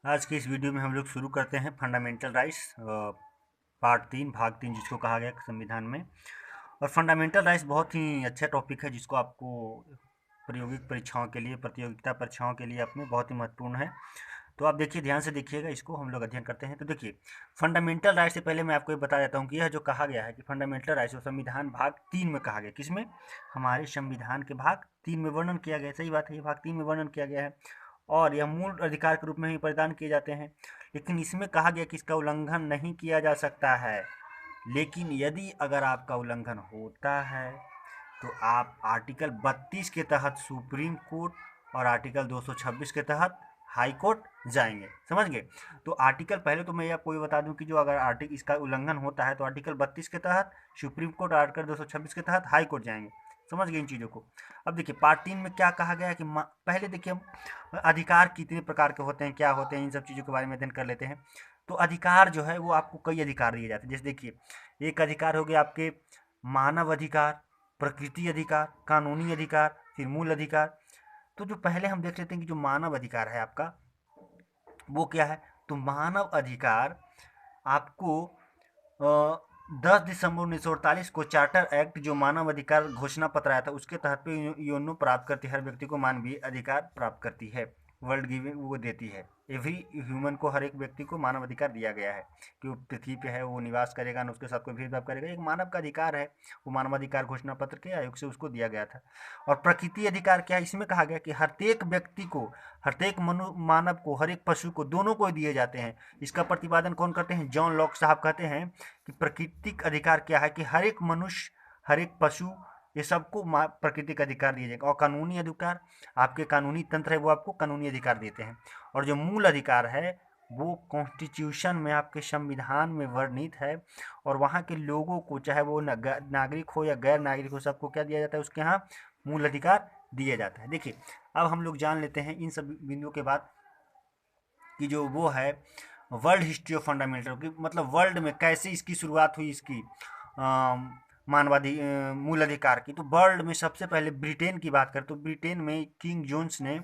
आज की इस वीडियो में हम लोग शुरू करते हैं फंडामेंटल राइट्स पार्ट 3 भाग 3 जिसको कहा गया है संविधान में। और फंडामेंटल राइट्स बहुत ही अच्छा टॉपिक है जिसको आपको प्रायोगिक परीक्षाओं के लिए प्रतियोगिता परीक्षाओं के लिए अपने बहुत ही महत्वपूर्ण है। तो आप देखिए, ध्यान से देखिएगा, इसको हम लोग अध्ययन करते हैं। तो देखिए, फंडामेंटल राइट से पहले मैं आपको ये बता देता हूँ कि यह जो कहा गया है कि फंडामेंटल राइट्स वो संविधान भाग 3 में कहा गया। किसमें? हमारे संविधान के भाग 3 में वर्णन किया गया है। सही बात है, ये भाग 3 में वर्णन किया गया है और यह मूल अधिकार के रूप में ही प्रदान किए जाते हैं। लेकिन इसमें कहा गया कि इसका उल्लंघन नहीं किया जा सकता है। लेकिन यदि अगर आपका उल्लंघन होता है तो आप आर्टिकल 32 के तहत सुप्रीम कोर्ट और आर्टिकल 226 के तहत हाई कोर्ट जाएंगे। समझ गए? तो आर्टिकल, पहले तो मैं आपको ये बता दूं कि जो अगर आर्टिकल इसका उल्लंघन होता है तो आर्टिकल 32 के तहत सुप्रीम कोर्ट, आर्टिकल 226 के तहत हाई कोर्ट जाएंगे। समझ गए इन चीज़ों को? अब देखिए, पार्ट 3 में क्या कहा गया है कि पहले देखिए हम अधिकार कितने प्रकार के होते हैं, क्या होते हैं, इन सब चीज़ों के बारे में अध्ययन कर लेते हैं। तो अधिकार जो है वो आपको कई अधिकार दिए जाते हैं। जैसे देखिए, एक अधिकार हो गया आपके मानव अधिकार, प्रकृति अधिकार, कानूनी अधिकार, फिर मूल अधिकार। तो जो पहले हम देख लेते हैं कि जो मानव अधिकार है आपका, वो क्या है। तो मानव अधिकार आपको 10 दिसंबर 1948 को चार्टर एक्ट, जो मानव अधिकार घोषणा पत्र आया था, उसके तहत पे यूएनओ प्राप्त करती है, हर व्यक्ति को मानवीय अधिकार प्राप्त करती है, वर्ल्ड गिविंग वो देती है। एवरी ह्यूमन को, हर एक व्यक्ति को मानव अधिकार दिया गया है कि वो पृथ्वी पे है, वो निवास करेगा ना, उसके साथ कोई भेदभाव करेगा, एक मानव का अधिकार है। वो मानवाधिकार घोषणा पत्र के आयोग से उसको दिया गया था। और प्रकृति अधिकार क्या है? इसमें कहा गया कि प्रत्येक व्यक्ति को, प्रत्येक मानव को, हर एक पशु को, दोनों को दिए जाते हैं। इसका प्रतिपादन कौन करते हैं? जॉन लॉक साहब कहते हैं कि प्राकृतिक अधिकार क्या है कि हर एक मनुष्य, हर एक पशु, ये सबको प्राकृतिक अधिकार दिए जाएंगे। और कानूनी अधिकार, आपके कानूनी तंत्र है वो आपको कानूनी अधिकार देते हैं। और जो मूल अधिकार है वो कॉन्स्टिट्यूशन में, आपके संविधान में वर्णित है। और वहाँ के लोगों को, चाहे वो नागरिक हो या गैर नागरिक हो, सबको क्या दिया जाता है? उसके यहाँ मूल अधिकार दिया जाता है। देखिए, अब हम लोग जान लेते हैं इन सब बिंदुओं के बाद कि जो वो है वर्ल्ड हिस्ट्री ऑफ फंडामेंटल की, मतलब वर्ल्ड में कैसे इसकी शुरुआत हुई, इसकी मूल अधिकार की। तो वर्ल्ड में सबसे पहले ब्रिटेन की बात करें तो ब्रिटेन में किंग जोन्स ने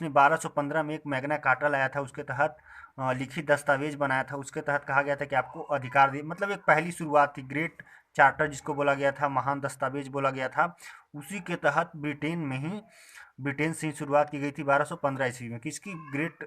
1215 में एक मैग्ना कार्टा लाया था। उसके तहत लिखित दस्तावेज बनाया था। उसके तहत कहा गया था कि आपको अधिकार दिए, मतलब एक पहली शुरुआत थी, ग्रेट चार्टर जिसको बोला गया था, महान दस्तावेज बोला गया था। उसी के तहत ब्रिटेन में ही, ब्रिटेन से ही शुरुआत की गई थी 1215 ईस्वी में, किसकी? ग्रेट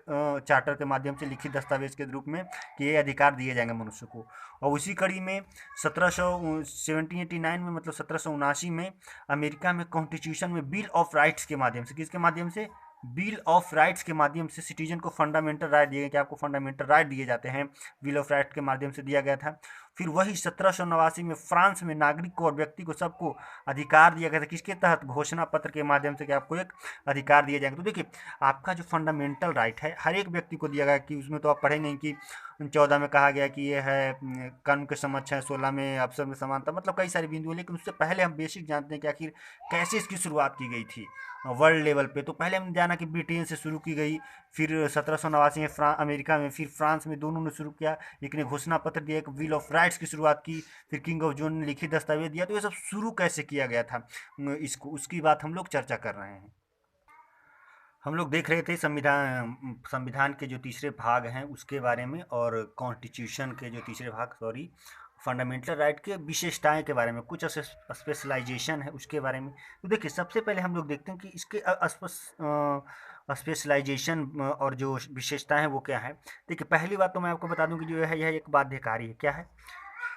चार्टर के माध्यम से, लिखित दस्तावेज के रूप में, कि ये अधिकार दिए जाएंगे मनुष्य को। और उसी कड़ी में 1789 में, मतलब 1779 में अमेरिका में कॉन्स्टिट्यूशन में बिल ऑफ राइट्स के माध्यम से, किसके माध्यम से? बिल ऑफ राइट्स के माध्यम से सिटीजन को फंडामेंटल राइट दिए गए, कि आपको फंडामेंटल राइट दिए जाते हैं, बिल ऑफ राइट के माध्यम से दिया गया था। फिर वही 1789 में फ्रांस में नागरिक को और व्यक्ति को, सबको अधिकार दिया गया था, किसके तहत? घोषणा पत्र के माध्यम से, कि आपको एक अधिकार दिए जाएंगे। तो देखिए, आपका जो फंडामेंटल राइट है हर एक व्यक्ति को दिया गया, कि उसमें तो आप पढ़ेंगे कि 14 में कहा गया कि ये है कानून के समक्ष है, 16 में अवसर में समानता, मतलब कई सारे बिंदु हैं। लेकिन उससे पहले हम बेसिक जानते हैं कि आखिर कैसे इसकी शुरुआत की गई थी वर्ल्ड लेवल पे। तो पहले हमने जाना कि ब्रिटेन से शुरू की गई, फिर 1789 में अमेरिका में, फिर फ्रांस में, दोनों ने शुरू किया, एक ने घोषणा पत्र दिया, एक बिल ऑफ राइट्स की शुरुआत की, फिर किंग ऑफ जोन ने लिखित दस्तावेज दिया। तो ये सब शुरू कैसे किया गया था, इसको, उसकी बात हम लोग चर्चा कर रहे हैं। हम लोग देख रहे थे संविधान के जो तीसरे भाग हैं उसके बारे में, और कॉन्स्टिट्यूशन के जो तीसरे भाग, सॉरी, फंडामेंटल राइट के विशेषताएं के बारे में, कुछ स्पेशलाइजेशन है उसके बारे में। तो देखिए, सबसे पहले हम लोग देखते हैं कि इसके स्पेशलाइजेशन और जो विशेषताएं हैं वो क्या है। देखिए, पहली बात तो मैं आपको बता दूं कि जो है यह एक बाध्यकारी है। क्या है?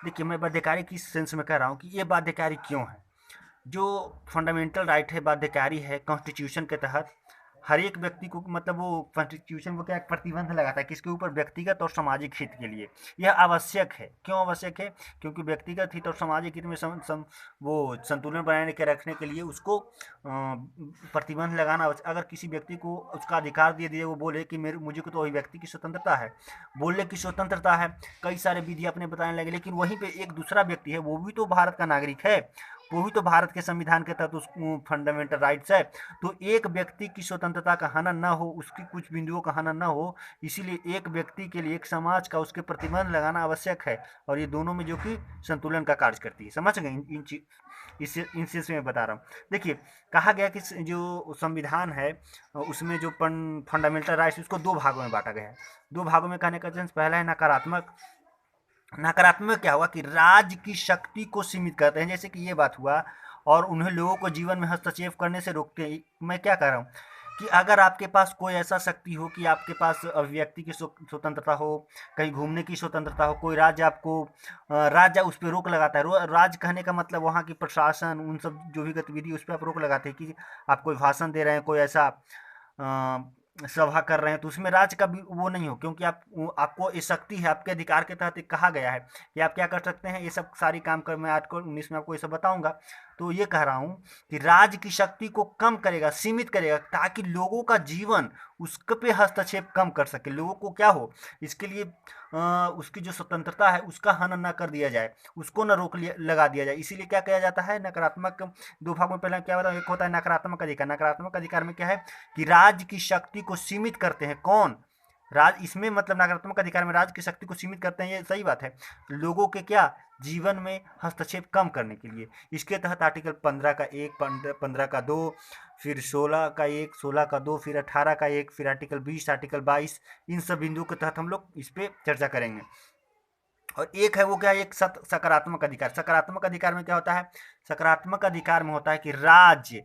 देखिए, मैं बाध्यकारी किस सेंस में कह रहा हूँ कि ये बाध्यकारी क्यों है। जो फंडामेंटल राइट है बाध्यकारी है कॉन्स्टिट्यूशन के तहत। हर एक व्यक्ति को, मतलब वो कॉन्स्टिट्यूशन वो क्या, एक प्रतिबंध लगाता है किसके ऊपर? व्यक्तिगत और सामाजिक हित के लिए। यह आवश्यक है। क्यों आवश्यक है? क्योंकि व्यक्तिगत हित और सामाजिक हित में वो संतुलन बनाए के रखने के लिए उसको प्रतिबंध लगाना अगर किसी व्यक्ति को उसका अधिकार दे दिए, वो बोले कि मेरे मुझे को तो व्यक्ति की स्वतंत्रता है, बोलने की स्वतंत्रता है, कई सारे विधि अपने बताने लगे, लेकिन वहीं पे एक दूसरा व्यक्ति है, वो भी तो भारत का नागरिक है, वो भी तो भारत के संविधान के तहत उस फंडामेंटल राइट्स है। तो एक व्यक्ति की स्वतंत्रता का हनन ना हो, उसकी कुछ बिंदुओं का हनन ना हो, इसीलिए एक व्यक्ति के लिए एक समाज का उसके प्रतिबंध लगाना आवश्यक है। और ये दोनों में जो कि संतुलन का कार्य करती है। समझ गए इन चीज़ में बता रहा हूँ। देखिए, कहा गया कि जो संविधान है उसमें जो फंडामेंटल राइट्स उसको दो भागों में बांटा गया है। दो भागों में कहने का सेंस, पहला है नकारात्मक। नकारात्मक क्या हुआ कि राज्य की शक्ति को सीमित करते हैं, जैसे कि ये बात हुआ, और उन्हें लोगों को जीवन में हस्तक्षेप करने से रोकते हैं। मैं क्या कह रहा हूँ कि अगर आपके पास कोई ऐसा शक्ति हो कि आपके पास अभिव्यक्ति की स्वतंत्रता हो, कहीं घूमने की स्वतंत्रता हो, कोई राज्य आपको राज्य उस पर रोक लगाता है। राज्य कहने का मतलब वहाँ की प्रशासन, उन सब जो भी गतिविधि उस पर आप रोक लगाते हैं कि आप कोई भाषण दे रहे हैं, कोई ऐसा सभा कर रहे हैं, तो उसमें राज्य का भी वो नहीं हो, क्योंकि आपको ये शक्ति है, आपके अधिकार के तहत कहा गया है कि आप क्या कर सकते हैं। ये सब सारी काम कर, मैं आर्टिकल 19 में आपको ये सब बताऊंगा। तो ये कह रहा हूँ कि राज्य की शक्ति को कम करेगा, सीमित करेगा, ताकि लोगों का जीवन उसके पे हस्तक्षेप कम कर सके। लोगों को क्या हो, इसके लिए उसकी जो स्वतंत्रता है उसका हनन ना कर दिया जाए, उसको ना रोक लगा दिया जाए। इसीलिए क्या किया जाता है, नकारात्मक दो भाग में पहले क्या बताऊँ। एक होता है नकारात्मक अधिकार। नकारात्मक अधिकार में क्या है कि राज्य की शक्ति को सीमित करते हैं। कौन? राज, इसमें मतलब नकारात्मक अधिकार में राज्य की शक्ति को सीमित करते हैं, ये सही बात है, लोगों के क्या जीवन में हस्तक्षेप कम करने के लिए। इसके तहत आर्टिकल 15 का 1, 15 का 2, फिर 16 का 1, 16 का 2, फिर 18 का 1, फिर आर्टिकल 20, आर्टिकल 22, इन सब बिंदुओं के तहत हम लोग इस पे चर्चा करेंगे। और एक है वो क्या है, एक सकारात्मक अधिकार। सकारात्मक अधिकार में क्या होता है, सकारात्मक अधिकार में होता है कि राज्य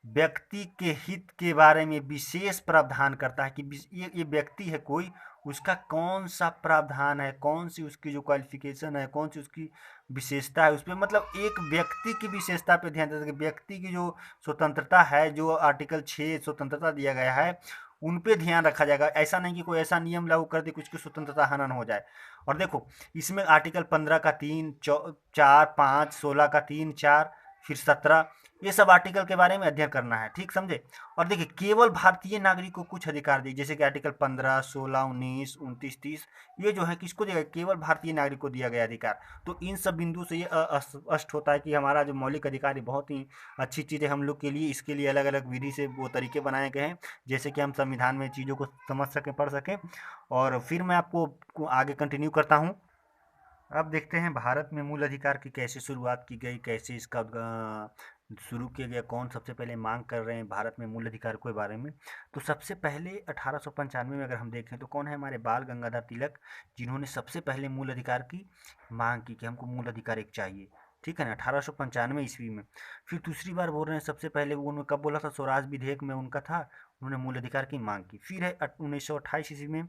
व्यक्ति के हित के बारे में विशेष प्रावधान करता है कि ये व्यक्ति है कोई, उसका कौन सा प्रावधान है, कौन सी उसकी जो क्वालिफिकेशन है, कौन सी उसकी विशेषता है, उस पर मतलब एक व्यक्ति की विशेषता पे ध्यान देता है कि व्यक्ति की जो स्वतंत्रता है, जो आर्टिकल 6 स्वतंत्रता दिया गया है, उन पे ध्यान रखा जाएगा। ऐसा नहीं कि कोई ऐसा नियम लागू कर दे कुछ की स्वतंत्रता हनन हो जाए। और देखो, इसमें आर्टिकल 15 का 3, 4, 5, 16 का 3, 4, फिर 17, ये सब आर्टिकल के बारे में अध्ययन करना है, ठीक समझे। और देखिए, केवल भारतीय नागरिक को कुछ अधिकार दिए, जैसे कि आर्टिकल 15, 16, 19, 29, 30, ये जो है किसको दिया गया, केवल भारतीय नागरिक को दिया गया अधिकार। तो इन सब बिंदु से ये स्पष्ट होता है कि हमारा जो मौलिक अधिकार है बहुत ही अच्छी चीज़ है हम लोग के लिए। इसके लिए अलग अलग विधि से वो तरीके बनाए गए हैं, जैसे कि हम संविधान में चीज़ों को समझ सकें, पढ़ सकें। और फिर मैं आपको आगे कंटिन्यू करता हूँ। अब देखते हैं भारत में मूल अधिकार की कैसे शुरुआत की गई, कैसे इसका शुरू किया गया, कौन सबसे पहले मांग कर रहे हैं भारत में मूल अधिकार के बारे में। तो सबसे पहले 1895 में अगर हम देखें तो कौन है, हमारे बाल गंगाधर तिलक, जिन्होंने सबसे पहले मूल अधिकार की मांग की कि हमको मूल अधिकार एक चाहिए। ठीक है ना, 1895 ईस्वी में। फिर दूसरी बार बोल रहे हैं, सबसे पहले वो उन्होंने कब बोला था, स्वराज विधेयक में उनका था, उन्होंने मूल अधिकार की मांग की। फिर है 1928 ईस्वी में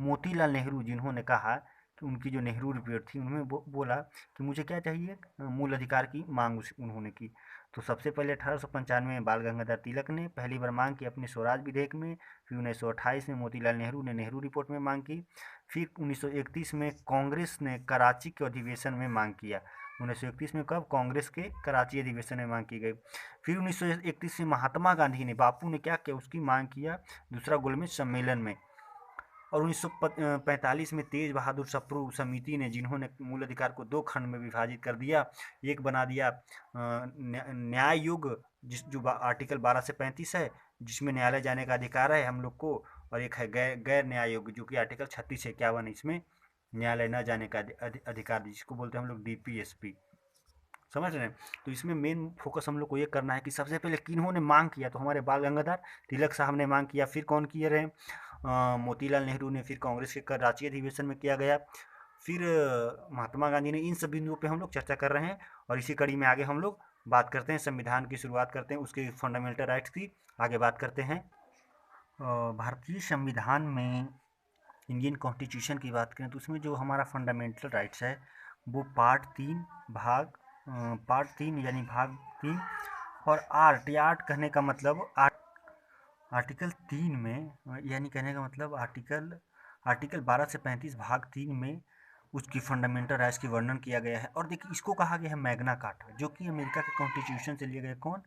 मोतीलाल नेहरू, जिन्होंने कहा कि उनकी जो नेहरू रिपोर्ट थी उन्होंने बोला कि मुझे क्या चाहिए, मूल अधिकार की मांग उन्होंने की। तो सबसे पहले 1895 में बाल गंगाधर तिलक ने पहली बार मांग की अपने स्वराज विधेयक में। फिर 1928 में मोतीलाल नेहरू ने नेहरू रिपोर्ट में मांग की। फिर 1931 में कांग्रेस ने कराची के अधिवेशन में मांग किया। 1931 में कब, कांग्रेस के कराची अधिवेशन में मांग की गई। फिर 1931 में महात्मा गांधी ने, बापू ने क्या किया, उसकी मांग किया दूसरा गोलमेज सम्मेलन में। और 1945 में तेज बहादुर सप्रू समिति ने, जिन्होंने मूल अधिकार को दो खंड में विभाजित कर दिया, एक बना दिया न्याय युग, जो आर्टिकल 12 से 35 है, जिसमें न्यायालय जाने का अधिकार है हम लोग को, और एक है गैर न्याय युग, जो कि आर्टिकल 36 से 51, इसमें न्यायालय न जाने का अधिकार, जिसको बोलते हैं हम लोग DPSP। समझ रहे हैं। तो इसमें मेन फोकस हम लोग को ये करना है कि सबसे पहले किन्होंने मांग किया, तो हमारे बाल गंगाधर तिलक साहब ने मांग किया। फिर कौन किए रहे, मोतीलाल नेहरू ने। फिर कांग्रेस के कराची अधिवेशन में किया गया। फिर महात्मा गांधी ने। इन सब बिंदुओं पे हम लोग चर्चा कर रहे हैं, और इसी कड़ी में आगे हम लोग बात करते हैं, संविधान की शुरुआत करते हैं, उसके फंडामेंटल राइट्स की आगे बात करते हैं। भारतीय संविधान में इंडियन कॉन्स्टिट्यूशन की बात करें तो उसमें जो हमारा फंडामेंटल राइट्स है वो पार्ट 3 यानी भाग 3, और आर्ट कहने का मतलब आर्टिकल 3 में, यानी कहने का मतलब आर्टिकल 12 से 35 भाग 3 में उसकी फंडामेंटल राइट्स की वर्णन किया गया है। और देखिए, इसको कहा गया है मैग्ना कार्टा, जो कि अमेरिका के कॉन्स्टिट्यूशन से लिया गया। कौन?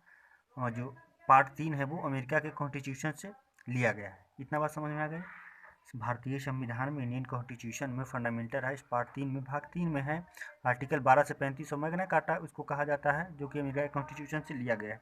जो पार्ट 3 है वो अमेरिका के कॉन्स्टिट्यूशन से लिया गया है। इतना बात समझ में आ गई। भारतीय संविधान में, इंडियन कॉन्स्टिट्यूशन में फंडामेंटल राइट्स पार्ट 3 में भाग 3 में है, आर्टिकल 12 से 35 मैग्ना कार्टा उसको कहा जाता है, जो कि अमेरिका कॉन्स्टिट्यूशन से लिया गया है।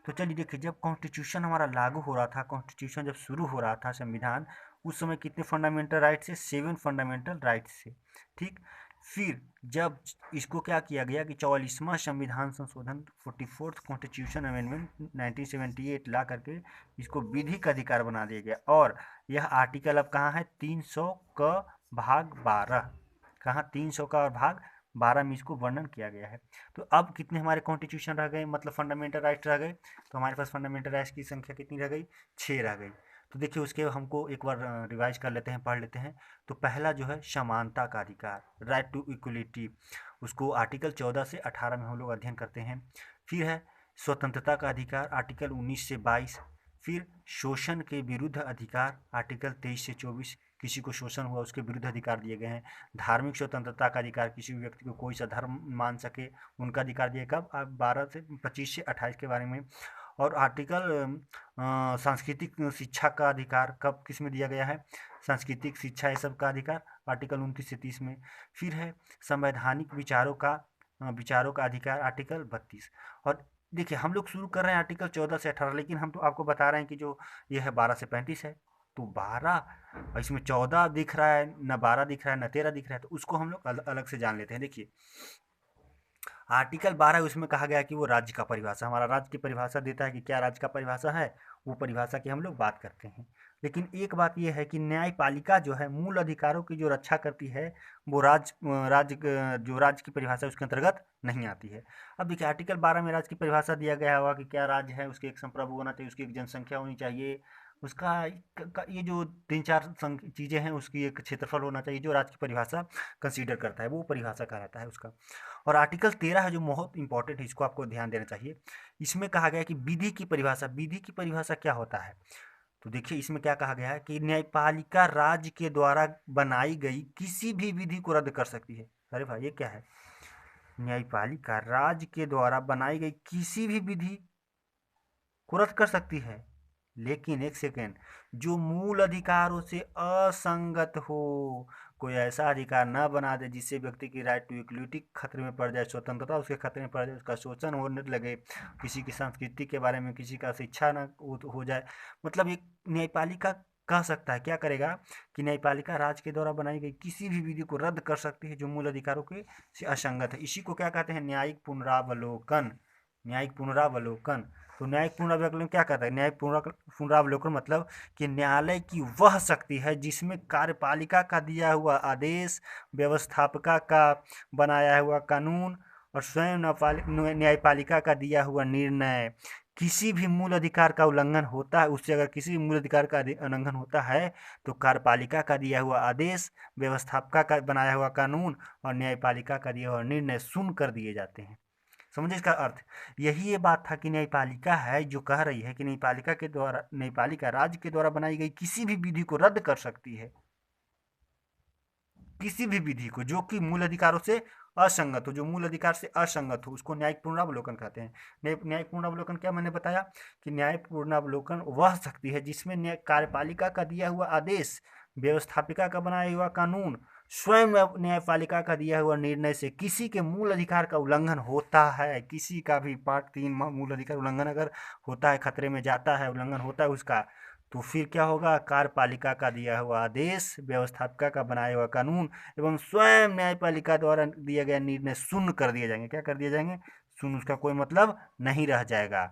तो चलिए देखिए, जब कॉन्स्टिट्यूशन हमारा लागू हो रहा था, कॉन्स्टिट्यूशन जब शुरू हो रहा था संविधान, उस समय कितने फंडामेंटल राइट्स थे? 7 फंडामेंटल राइट्स थे। ठीक, फिर जब इसको क्या किया गया कि 44वां संविधान संशोधन 44th कॉन्स्टिट्यूशन अमेंडमेंट 1978 ला करके इसको विधिक अधिकार बना दिया गया, और यह आर्टिकल अब कहाँ है? 300 का भाग 12, कहाँ? 300 का भाग 12 में इसको वर्णन किया गया है। तो अब कितने हमारे कॉन्स्टिट्यूशन रह गए, मतलब फंडामेंटल राइट्स रह गए? तो हमारे पास फंडामेंटल राइट्स की संख्या कितनी रह गई? 6 रह गई। तो देखिए, उसके हमको एक बार रिवाइज कर लेते हैं, पढ़ लेते हैं। तो पहला जो है समानता का अधिकार, राइट टू इक्वलिटी, उसको आर्टिकल 14 से 18 में हम लोग अध्ययन करते हैं। फिर है स्वतंत्रता का अधिकार, आर्टिकल 19 से 22। फिर शोषण के विरुद्ध अधिकार, आर्टिकल 23 से 24, किसी को शोषण हुआ उसके विरुद्ध अधिकार दिए गए हैं। धार्मिक स्वतंत्रता का अधिकार, किसी भी व्यक्ति को कोई सा धर्म मान सके, उनका अधिकार दिए। कब? 12 से 25 से 28 के बारे में। और आर्टिकल सांस्कृतिक शिक्षा का अधिकार कब किस में दिया गया है? सांस्कृतिक शिक्षा ये सब का अधिकार आर्टिकल 29 से 30 में। फिर है संवैधानिक विचारों का अधिकार, आर्टिकल 32। और देखिए, हम लोग शुरू कर रहे हैं आर्टिकल 14 से 18, लेकिन हम तो आपको बता रहे हैं कि जो ये है 12 से 35 है। तो 12, इसमें 14 दिख रहा है, न 12 दिख रहा है, न 13 दिख रहा है, तो उसको हम लोग अलग से जान लेते हैं। देखिए, आर्टिकल 12 उसमें कहा गया कि वो राज्य का परिभाषा, हमारा राज्य की परिभाषा देता है कि क्या राज्य का परिभाषा है, वो परिभाषा की हम लोग बात करते हैं। लेकिन एक बात ये है कि न्यायपालिका जो है मूल अधिकारों की जो रक्षा करती है, वो जो राज्य की परिभाषा उसके अंतर्गत नहीं आती है। अब देखिए, आर्टिकल 12 में राज्य की परिभाषा दिया गया हुआ कि क्या राज्य है, उसके एक संप्रभु होना चाहिए, उसकी एक जनसंख्या होनी चाहिए, उसका ये जो 3-4 चीज़ें हैं, उसकी एक क्षेत्रफल होना चाहिए, जो राज्य की परिभाषा कंसीडर करता है, वो परिभाषा कहलाता है उसका। और आर्टिकल 13 है जो बहुत इंपॉर्टेंट है, इसको आपको ध्यान देना चाहिए। इसमें कहा गया है कि विधि की परिभाषा, विधि की परिभाषा क्या होता है? तो देखिए, इसमें क्या कहा गया है कि न्यायपालिका राज्य के द्वारा बनाई गई किसी भी विधि को रद्द कर सकती है। अरे भाई, ये क्या है? न्यायपालिका राज्य के द्वारा बनाई गई किसी भी विधि को रद्द कर सकती है, लेकिन एक सेकेंड, जो मूल अधिकारों से असंगत हो, कोई ऐसा अधिकार ना बना दे जिससे व्यक्ति की राइट टू इक्वलिटी खतरे में पड़ जाए, स्वतंत्रता उसके खतरे में पड़ जाए, उसका शोषण होने लगे, किसी की संस्कृति के बारे में किसी का शिक्षा ना हो जाए। मतलब एक न्यायपालिका कह सकता है, क्या करेगा कि न्यायपालिका राज्य के द्वारा बनाई गई किसी भी विधि को रद्द कर सकती है जो मूल अधिकारों के से असंगत है। इसी को क्या कहते हैं? न्यायिक पुनरावलोकन। न्यायिक पुनरावलोकन। तो न्यायिक पुनरावलोकन क्या कहता है? न्यायिक पुनरावलोकन मतलब कि न्यायालय की वह शक्ति है जिसमें कार्यपालिका का दिया हुआ आदेश, व्यवस्थापिका का बनाया हुआ कानून और स्वयं न्यायपालिका का दिया हुआ निर्णय किसी भी मूल अधिकार का उल्लंघन होता है, उससे अगर किसी भी मूल अधिकार का उल्लंघन होता है तो कार्यपालिका का दिया हुआ आदेश, व्यवस्थापिका का बनाया हुआ कानून और न्यायपालिका का दिया हुआ निर्णय सुन कर दिए जाते हैं। समझे इसका अर्थ? यही ये बात था कि न्यायपालिका है जो कह रही है कि न्यायपालिका राज्य के द्वारा बनाई गई किसी भी विधि को रद्द कर सकती है, किसी भी विधि को जो कि मूल अधिकारों से असंगत हो, जो मूल अधिकार से असंगत हो, उसको न्यायिक पुनरावलोकन कहते हैं। न्यायिक पुनरावलोकन क्या मैंने बताया कि न्यायिक पुनरावलोकन वह शक्ति है जिसमें कार्यपालिका का दिया हुआ आदेश, व्यवस्थापिका का बनाया हुआ कानून, स्वयं न्यायपालिका का दिया हुआ निर्णय से किसी के मूल अधिकार का उल्लंघन होता है, किसी का भी पार्ट 3 मूल अधिकार उल्लंघन अगर होता है, खतरे में जाता है, उल्लंघन होता है उसका, तो फिर क्या होगा? कार्यपालिका का दिया हुआ आदेश, व्यवस्थापिका का बनाया हुआ कानून एवं स्वयं न्यायपालिका द्वारा दिए गए निर्णय सुन कर दिए जाएंगे। क्या कर दिए जाएंगे? सुन, उसका कोई मतलब नहीं रह जाएगा।